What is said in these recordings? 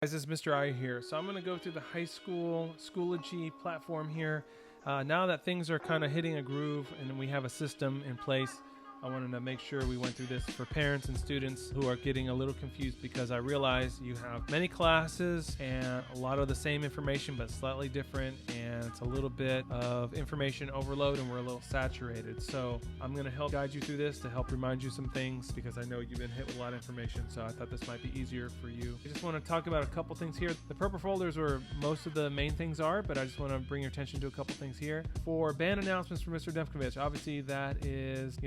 Guys, this is Mr. I here. So I'm going to go through the high school Schoology platform here. Now that things are kind of hitting a groove and we have a system in place, I wanted to make sure we went through this for parents and students who are getting a little confused, because I realize you have many classes and a lot of the same information but slightly different, and it's a little bit of information overload and we're a little saturated. So I'm going to help guide you through this to help remind you some things, because I know you've been hit with a lot of information, so I thought this might be easier for you. I just want to talk about a couple things here. The purple folders where most of the main things are, but I just want to bring your attention to a couple things here. For band announcements for Mr. Demkovich, obviously that is,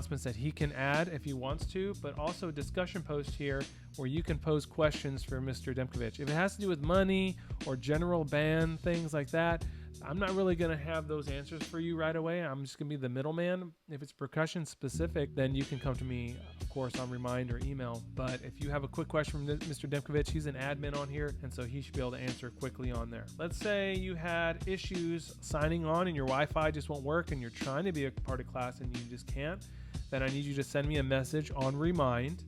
announcements that he can add if he wants to, but also discussion post here where you can pose questions for Mr. Demkovich. If it has to do with money or general band things like that, I'm not really going to have those answers for you right away. I'm just going to be the middleman. If it's percussion specific, then you can come to me, of course, on Remind or email. But if you have a quick question from Mr. Demkovich, he's an admin on here, and so he should be able to answer quickly on there. Let's say you had issues signing on and your Wi-Fi just won't work and you're trying to be a part of class and you just can't. Then I need you to send me a message on Remind,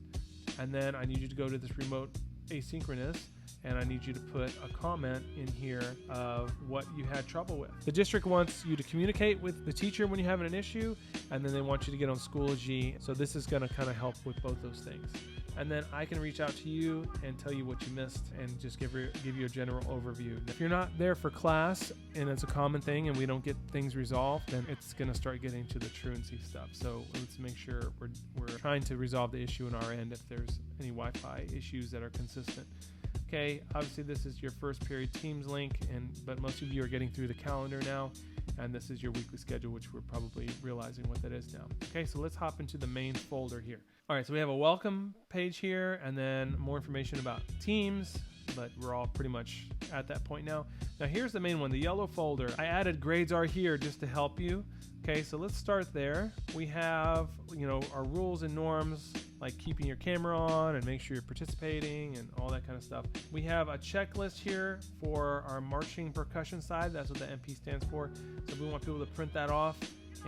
and then I need you to go to this remote asynchronous, and I need you to put a comment in here of what you had trouble with. The district wants you to communicate with the teacher when you're having an issue, and then they want you to get on Schoology. So this is going to kind of help with both those things. And then I can reach out to you and tell you what you missed and just give you a general overview. If you're not there for class and it's a common thing and we don't get things resolved, then it's going to start getting to the truancy stuff. So let's make sure we're trying to resolve the issue on our end if there's any Wi-Fi issues that are consistent. Okay, obviously this is your first period Teams link, but most of you are getting through the calendar now, and this is your weekly schedule, which we're probably realizing what that is now. Okay, so let's hop into the main folder here. All right, so we have a welcome page here, and then more information about Teams, but we're all pretty much at that point now. Now here's the main one, the yellow folder. I added grades are here just to help you. Okay, so let's start there. We have, our rules and norms, like keeping your camera on and make sure you're participating and all that kind of stuff. We have a checklist here for our marching percussion side. That's what the MP stands for. So we want people to print that off,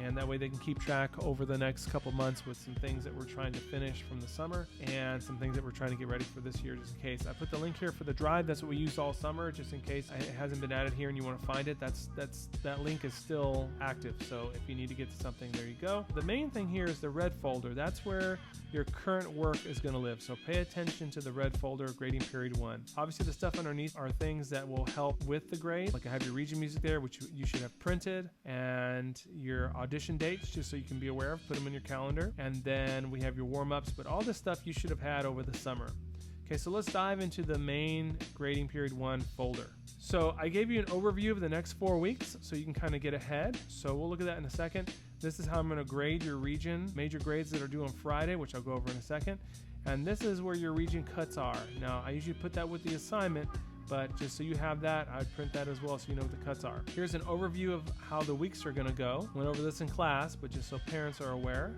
and that way they can keep track over the next couple months with some things that we're trying to finish from the summer and some things that we're trying to get ready for this year, just in case. I put the link here for the drive. That's what we used all summer, just in case it hasn't been added here and you want to find it. That link is still active, so if you need to get to something, there you go. The main thing here is the red folder. That's where your current work is going to live, so pay attention to the red folder, grading period 1. Obviously the stuff underneath are things that will help with the grade, like I have your region music there, which you should have printed, and your audition dates, just so you can be aware of, put them in your calendar, and then we have your warm-ups, but all this stuff you should have had over the summer. Okay, so let's dive into the main grading period 1 folder. So I gave you an overview of the next 4 weeks so you can kind of get ahead. So we'll look at that in a second. This is how I'm going to grade your region, major grades that are due on Friday, which I'll go over in a second. And this is where your region cuts are. Now, I usually put that with the assignment, but just so you have that, I'd print that as well so you know what the cuts are. Here's an overview of how the weeks are going to go. Went over this in class, but just so parents are aware.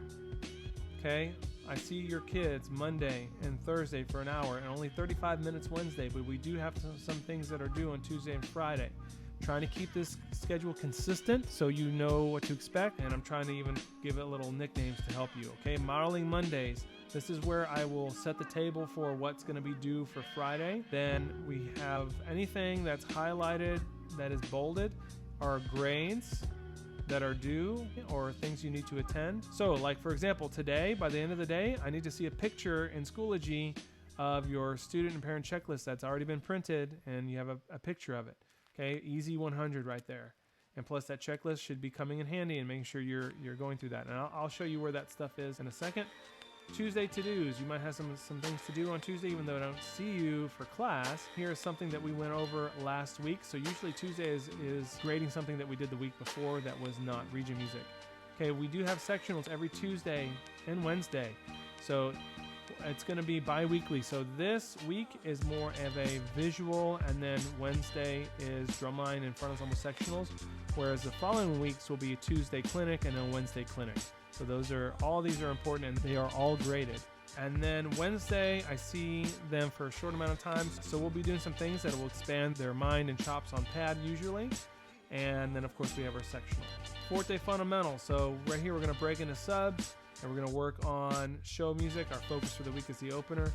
Okay, I see your kids Monday and Thursday for an hour and only 35 minutes Wednesday, but we do have some things that are due on Tuesday and Friday. I'm trying to keep this schedule consistent so you know what to expect, and I'm trying to even give it little nicknames to help you. Okay, Modeling Mondays. This is where I will set the table for what's going to be due for Friday. Then we have anything that's highlighted that is bolded are grades that are due or things you need to attend. So like for example, today, by the end of the day, I need to see a picture in Schoology of your student and parent checklist that's already been printed, and you have a picture of it. Okay, easy 100 right there. And plus that checklist should be coming in handy and making sure you're going through that. And I'll show you where that stuff is in a second. Tuesday to-dos. You might have some things to do on Tuesday even though I don't see you for class. Here's something that we went over last week. So usually Tuesday is grading something that we did the week before that was not region music. Okay, we do have sectionals every Tuesday and Wednesday. So it's going to be bi-weekly. So this week is more of a visual, and then Wednesday is drumline and front ensemble sectionals, whereas the following weeks will be a Tuesday clinic and a Wednesday clinic. So all these are important, and they are all graded. And then Wednesday, I see them for a short amount of time. So we'll be doing some things that will expand their mind and chops on pad usually. And then of course we have our sectional. Fourth day fundamental. So right here, we're going to break into subs. and we're going to work on show music. Our focus for the week is the opener,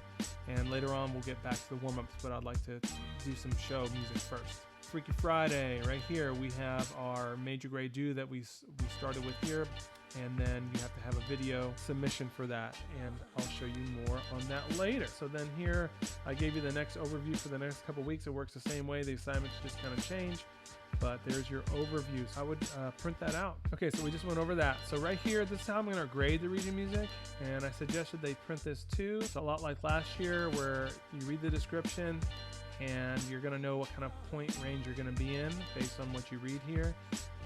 and later on we'll get back to the warm-ups, but I'd like to do some show music first. Freaky Friday, right here we have our major grade due that we started with here, and then you have to have a video submission for that, and I'll show you more on that later. So then here I gave you the next overview for the next couple weeks. It works the same way. The assignments just kind of change, but there's your overview. So I would print that out. Okay, so we just went over that. So right here, this is how I'm going to grade the region music, and I suggested they print this too. It's a lot like last year where you read the description and you're going to know what kind of point range you're going to be in based on what you read here,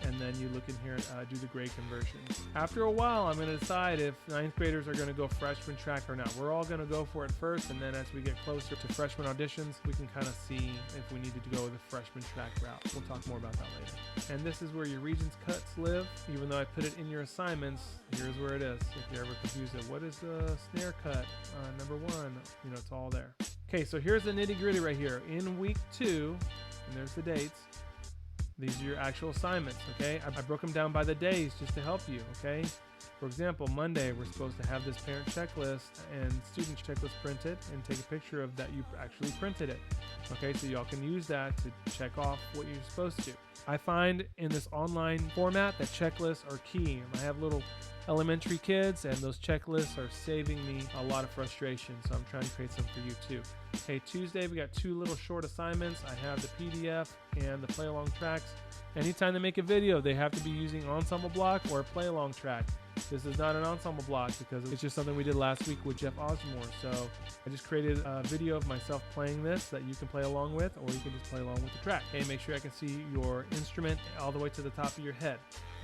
and then you look in here and do the grade conversions. After a while, I'm going to decide if 9th graders are going to go freshman track or not. We're all going to go for it first, and then as we get closer to freshman auditions, we can kind of see if we needed to go with a freshman track route. We'll talk more about that later. And this is where your regions cuts live. Even though I put it in your assignments, here's where it is. If you're ever confused, what is the snare cut? Number 1, you know, it's all there. Okay, so here's the nitty gritty right here. In week 2, and there's the dates, these are your actual assignments, okay? I broke them down by the days just to help you, okay? For example, Monday, we're supposed to have this parent checklist and student checklist printed and take a picture of that you actually printed it. Okay, so y'all can use that to check off what you're supposed to. I find in this online format that checklists are key. I have little elementary kids, and those checklists are saving me a lot of frustration, so I'm trying to create some for you too. Okay, Tuesday we got 2 little short assignments. I have the PDF and the play along tracks. Anytime they make a video, they have to be using ensemble block or a play along track. This is not an ensemble block because it's just something we did last week with Jeff Osmore. So I just created a video of myself playing this that you can play along with, or you can just play along with the track. Okay, make sure I can see your instrument all the way to the top of your head.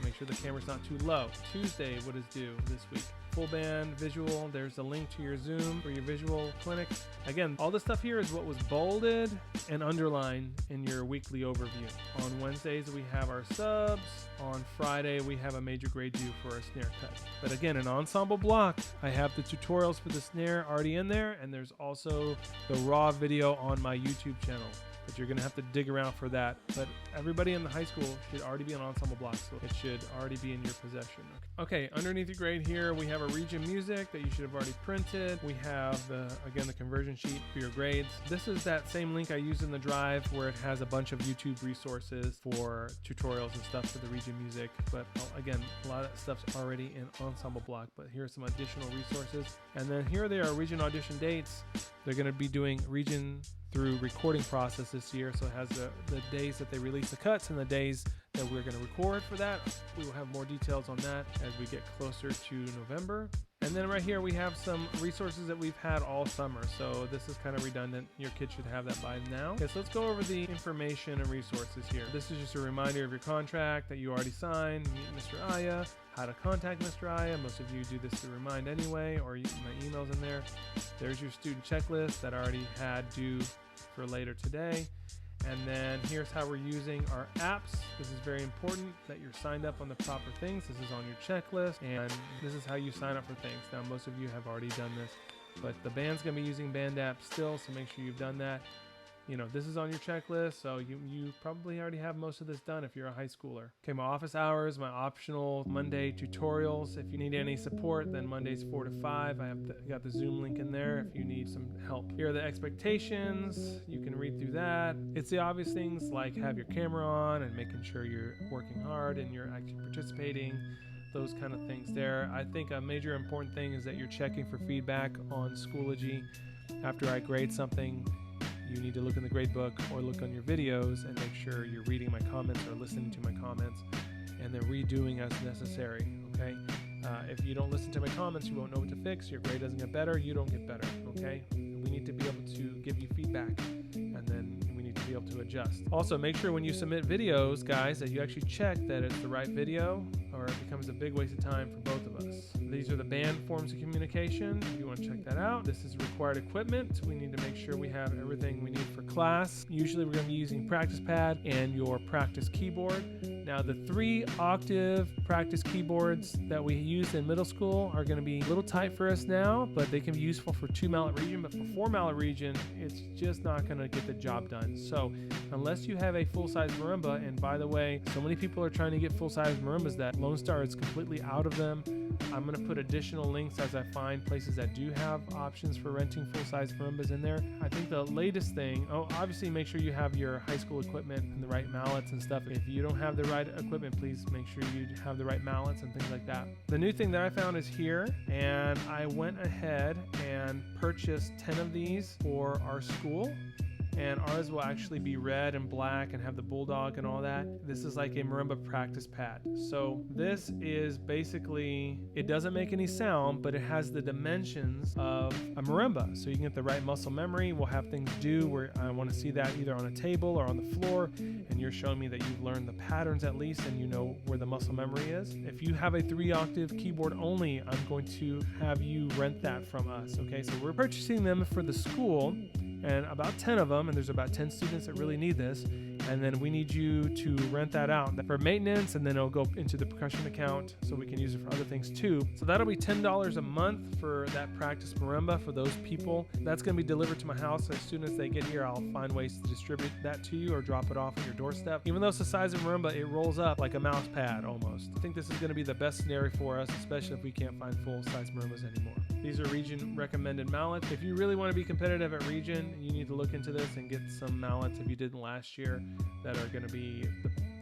Make sure the camera's not too low. Tuesday, what is due this week? Full band, visual, there's a link to your Zoom for your visual clinic. Again, all this stuff here is what was bolded and underlined in your weekly overview. On Wednesdays, we have our subs. On Friday, we have a major grade due for our snare cut. But again, an ensemble block, I have the tutorials for the snare already in there, and there's also the raw video on my YouTube channel. But you're going to have to dig around for that. But everybody in the high school should already be on ensemble blocks, so it should already be in your possession. Okay, underneath your grade here, we have a region music that you should have already printed. We have, again, the conversion sheet for your grades. This is that same link I used in the drive where it has a bunch of YouTube resources for tutorials and stuff for the region music. But again, a lot of that stuff's already in ensemble block, but here's some additional resources. And then here they are, region audition dates. They're going to be doing region through recording process this year, so it has the days that they release the cuts and the days that we're going to record for that. We will have more details on that as we get closer to November. And then right here we have some resources that we've had all summer, so this is kind of redundant. Your kids should have that by now. Okay, so let's go over the information and resources here. This is just a reminder of your contract that you already signed, meet Mr. Aya, how to contact Mr. Aya. Most of you do this to remind anyway, or my email's in there. There's your student checklist that I already had due for later today. And then here's how we're using our apps. This is very important that you're signed up on the proper things. This is on your checklist, and this is how you sign up for things. Now, most of you have already done this, but the band's gonna be using band apps still, so make sure you've done that. You know, this is on your checklist, so you probably already have most of this done if you're a high schooler. Okay, my office hours, my optional Monday tutorials. If you need any support, then Mondays 4 to 5. I got the Zoom link in there if you need some help. Here are the expectations. You can read through that. It's the obvious things like have your camera on and making sure you're working hard and you're actually participating. Those kind of things there. I think a major important thing is that you're checking for feedback on Schoology. After I grade something, you need to look in the grade book or look on your videos and make sure you're reading my comments or listening to my comments and then redoing as necessary, okay? If you don't listen to my comments, you won't know what to fix. Your grade doesn't get better, you don't get better, okay? We need to be able to give you feedback, and then we need to be able to adjust. Also, make sure when you submit videos, guys, that you actually check that it's the right video, or it becomes a big waste of time for both of us. These are the band forms of communication. If you want want to check that out. This is required equipment. We need to make sure we have everything we need for class. Usually we're going to be using practice pad and your practice keyboard. Now the 3-octave practice keyboards that we used in middle school are going to be a little tight for us now, but they can be useful for 2-mallet region. But for 4-mallet region, it's just not going to get the job done. So unless you have a full-size marimba, and by the way, so many people are trying to get full-size marimbas that Lone Star is completely out of them. I'm going to put additional links as I find places that do have options for renting full-size marimbas in there. I think the latest thing, obviously make sure you have your high school equipment and the right mallets and stuff. If you don't have the right equipment, please make sure you have the right mallets and things like that. The new thing that I found is here, and I went ahead and purchased 10 of these for our school. And ours will actually be red and black and have the bulldog and all that. This is like a marimba practice pad. So this is basically, it doesn't make any sound, but it has the dimensions of a marimba. So you can get the right muscle memory. We'll have things do where I want to see that either on a table or on the floor, and you're showing me that you've learned the patterns at least and you know where the muscle memory is. If you have a 3-octave keyboard only, I'm going to have you rent that from us. Okay, so we're purchasing them for the school, and about 10 of them, and there's about 10 students that really need this, and then we need you to rent that out for maintenance, and then it'll go into the percussion account so we can use it for other things too. So that'll be $10 a month for that practice marimba for those people. That's going to be delivered to my house. So as soon as they get here, I'll find ways to distribute that to you or drop it off at your doorstep. Even though it's the size of marimba, it rolls up like a mouse pad almost. I think this is going to be the best scenario for us, especially if we can't find full-size marimbas anymore. These are region recommended mallets. If you really want to be competitive at region, you need to look into this and get some mallets, if you didn't last year, that are going to be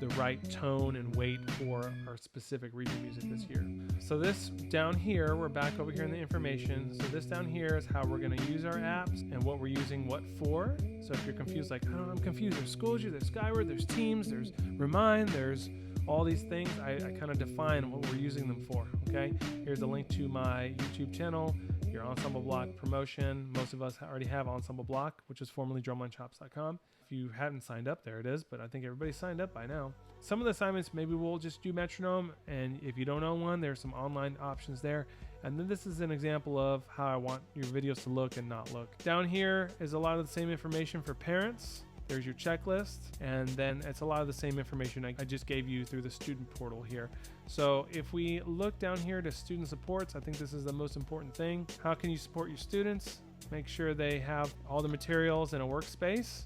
the right tone and weight for our specific region music this year. So this down here, we're back over here in the information. So this down here is how we're going to use our apps and what we're using what for. So if you're confused, like, oh, I'm confused. There's Schoology, there's Skyward, there's Teams, there's Remind, there's all these things. I kind of define what we're using them for, okay? Here's a link to my YouTube channel, your Ensemble Block promotion. Most of us already have Ensemble Block, which is formerly drumlinechops.com. If you haven't signed up, there it is, but I think everybody's signed up by now. Some of the assignments, maybe we'll just do metronome, and if you don't own one, there's some online options there. And then this is an example of how I want your videos to look and not look. Down here is a lot of the same information for parents. There's your checklist, and then it's a lot of the same information I just gave you through the student portal here. So if we look down here to student supports, I think this is the most important thing. How can you support your students? Make sure they have all the materials in a workspace,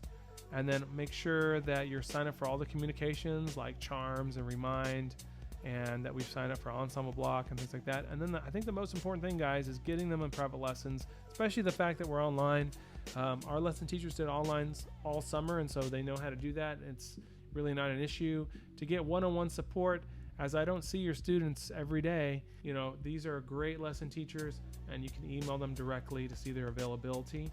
and then make sure that you're signed up for all the communications like Charms and Remind, and that we've signed up for Ensemble Block and things like that. And then I think the most important thing, guys, is getting them in private lessons, especially the fact that we're online. Our lesson teachers did online all summer, and so they know how to do that. It's really not an issue. To get one-on-one support, as I don't see your students every day, you know, these are great lesson teachers, and you can email them directly to see their availability.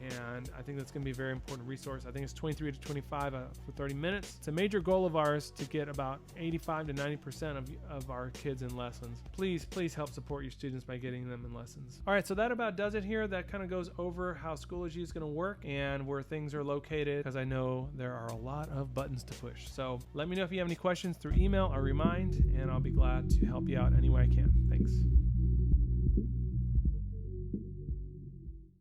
And I think that's going to be a very important resource. I think it's 23 to 25 for 30 minutes. It's a major goal of ours to get about 85 to 90% of our kids in lessons. Please help support your students by getting them in lessons. All right, so that about does it here. That kind of goes over how Schoology is going to work and where things are located, because I know there are a lot of buttons to push. So let me know if you have any questions through email or Remind, and I'll be glad to help you out any way I can. Thanks.